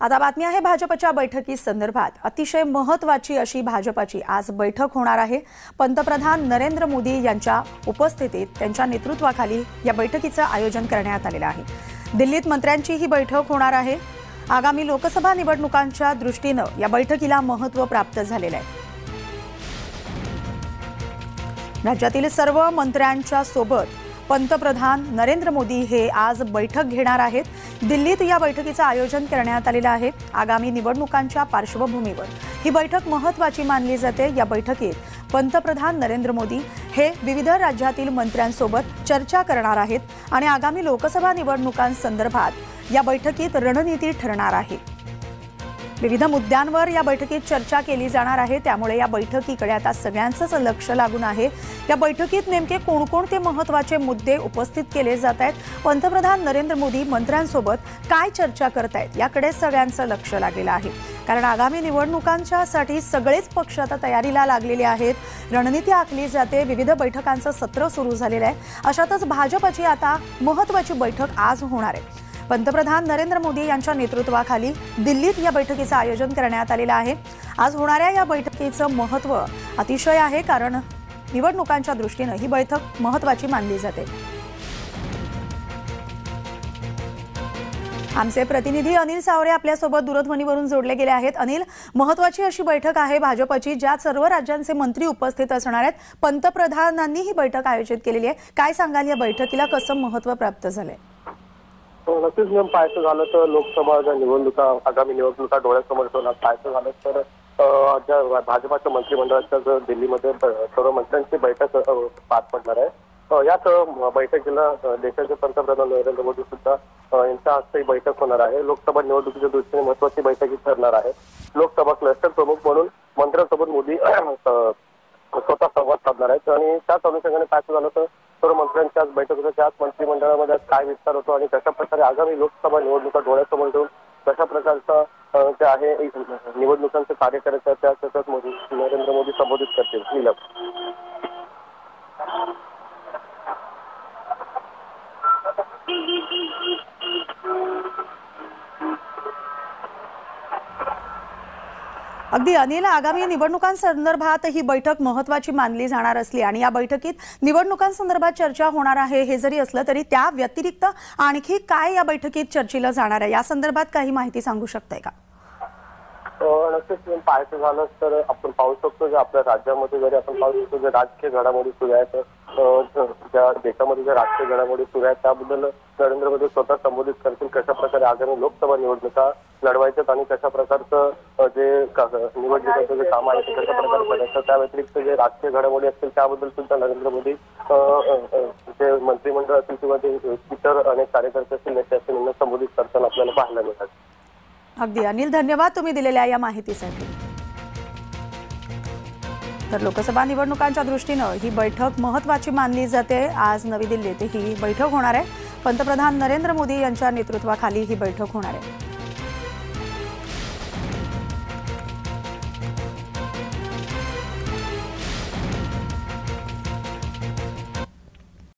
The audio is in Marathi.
आता बातमी आहे भाजपच्या बैठकी संदर्भात। अतिशय महत्त्वाची अशी भाजपची आज बैठक होणार आहे। पंतप्रधान नरेंद्र मोदी यांच्या उपस्थितीत त्यांच्या नेतृत्वाखाली या बैठकीचं आयोजन करण्यात आलेलं आहे। दिल्लीत मंत्र्यांची ही बैठक होणार आहे। आगामी लोकसभा निवडणुकांच्या दृष्टीने या बैठकीला महत्त्व प्राप्त झालेलं आहे। राज्यातील सर्व मंत्र्यांच्या सोबत पंतप्रधान नरेंद्र मोदी हे आज बैठक घेणार आहेत। दिल्लीत या बैठकीचं आयोजन करण्यात आलेलं आहे। आगामी निवडणुकांच्या पार्श्वभूमीवर ही बैठक महत्त्वाची मानली जाते। या बैठकीत पंतप्रधान नरेंद्र मोदी हे विविध राज्यातील मंत्र्यांसोबत चर्चा करणार आहेत आणि आगामी लोकसभा निवडणुकांसंदर्भात या बैठकीत रणनीती ठरणार आहे। विविध मुद्द्यांवर या बैठकीत चर्चा केली जाणार आहे। त्यामुळे या बैठकीकडे आता सगळ्यांचंच लक्ष लागून आहे। या बैठकीत नेमके कोणकोणते महत्त्वाचे मुद्दे उपस्थित केले जात आहेत, पंतप्रधान नरेंद्र मोदी मंत्र्यांसोबत काय चर्चा करत आहेत, याकडे सगळ्यांचं लक्ष लागलेलं आहे। कारण आगामी निवडणुकांच्यासाठी सगळेच पक्ष आता तयारीला लागलेले आहेत। रणनीती आखली जाते। विविध बैठकांचं सत्र सुरू झालेलं आहे। अशातच भाजपची आता महत्त्वाची बैठक आज होणार आहे। पंतप्रधान नरेंद्र मोदी यांच्या नेतृत्वाखाली दिल्लीत या बैठकीचं आयोजन करण्यात आलेलं आहे। आज होणाऱ्या या बैठकीचं महत्त्व अतिशय आहे, कारण निवडणुकांच्या दृष्टीने ही बैठक महत्त्वाची मानली जाते। आमचे प्रतिनिधी अनिल सावरे आपल्यासोबत दूरध्वनीवरून जोडले गेले आहेत। अनिल, महत्त्वाची अशी बैठक आहे भाजपची, ज्यात सर्व राज्यांचे मंत्री उपस्थित असणार आहेत। पंतप्रधानांनी ही बैठक आयोजित केलेली आहे। काय सांगाल, या बैठकीला कसं महत्त्व प्राप्त झालंय? नक्कीच नियम पाहायचं झालं तर लोकसभा निवडणुका, आगामी निवडणुका डोळ्यासमोर ठेवून पाहायचं झालं तर ज्या भाजपाच्या मंत्रिमंडळाच्या जर दिल्लीमध्ये सर्व मंत्र्यांची बैठक पार पडणार आहे। याच बैठकीला देशाचे पंतप्रधान नरेंद्र मोदी सुद्धा यांच्या हस्ते बैठक होणार आहे। लोकसभा निवडणुकीच्या दृष्टीने महत्त्वाची बैठक ठरणार आहे। लोकसभा क्लस्टर प्रमुख म्हणून मंत्र्यांसोबत मोदी स्वतः संवाद साधणार आहेत आणि त्याच अनुषंगाने पाहायचं झालं तर सर्व मंत्र्यांच्या बैठक होत्या। त्याच मंत्रिमंडळामध्ये काय विस्तार होतो आणि कशा प्रकारे आगामी लोकसभा निवडणुका डोळ्यासमोर ठेवून कशा प्रकारचा जे आहे निवडणुकांचे कार्य करायचं त्याच्यात नरेंद्र मोदी संबोधित करतील। अगदी अनिल, आगामी निवडणुकांसंदर्भात ही बैठक महत्त्वाची मानली जाणार असली आणि या बैठकीत निवडणुकांसंदर्भात चर्चा होणार आहे हे जरी असलं तरी त्या व्यतिरिक्त आणखी काय या बैठकीत चर्चेला जाणार आहे, या संदर्भात काही माहिती सांगू शकताय का? नक्कीच पाहायचं झालं तर आपण पाहू शकतो की आपल्या राज्यामध्ये जरी आपण पाहू शकतो जे राजकीय घडामोडी सुरू आहेत, ज्या देशामध्ये ज्या राजकीय घडामोडी सुरू आहेत त्याबद्दल नरेंद्र मोदी स्वतः संबोधित करतील। कशा प्रकारे आगामी लोकसभा निवडणुका लढवायच्यात आणि कशा प्रकारचं जे निवडणुकांचं जे काम आहे ते कशा प्रकारे करायचं, त्या व्यतिरिक्त जे राजकीय घडामोडी असतील त्याबद्दल सुद्धा नरेंद्र मोदी जे मंत्रिमंडळ असतील किंवा जे इतर अनेक कार्यकर्ते असतील नेते असतील यांना संबोधित करताना आपल्याला पाहायला मिळतात। अगदी अनिल, धन्यवाद तुम्ही दिलेल्या या माहितीसाठी। तर लोकसभा निवडणुकांच्या दृष्टीने ही बैठक महत्त्वाची मानली जाते। आज नवी दिल्लीत ही बैठक होणार आहे। पंतप्रधान नरेंद्र मोदी यांच्या नेतृत्वाखाली ही बैठक होणार आहे।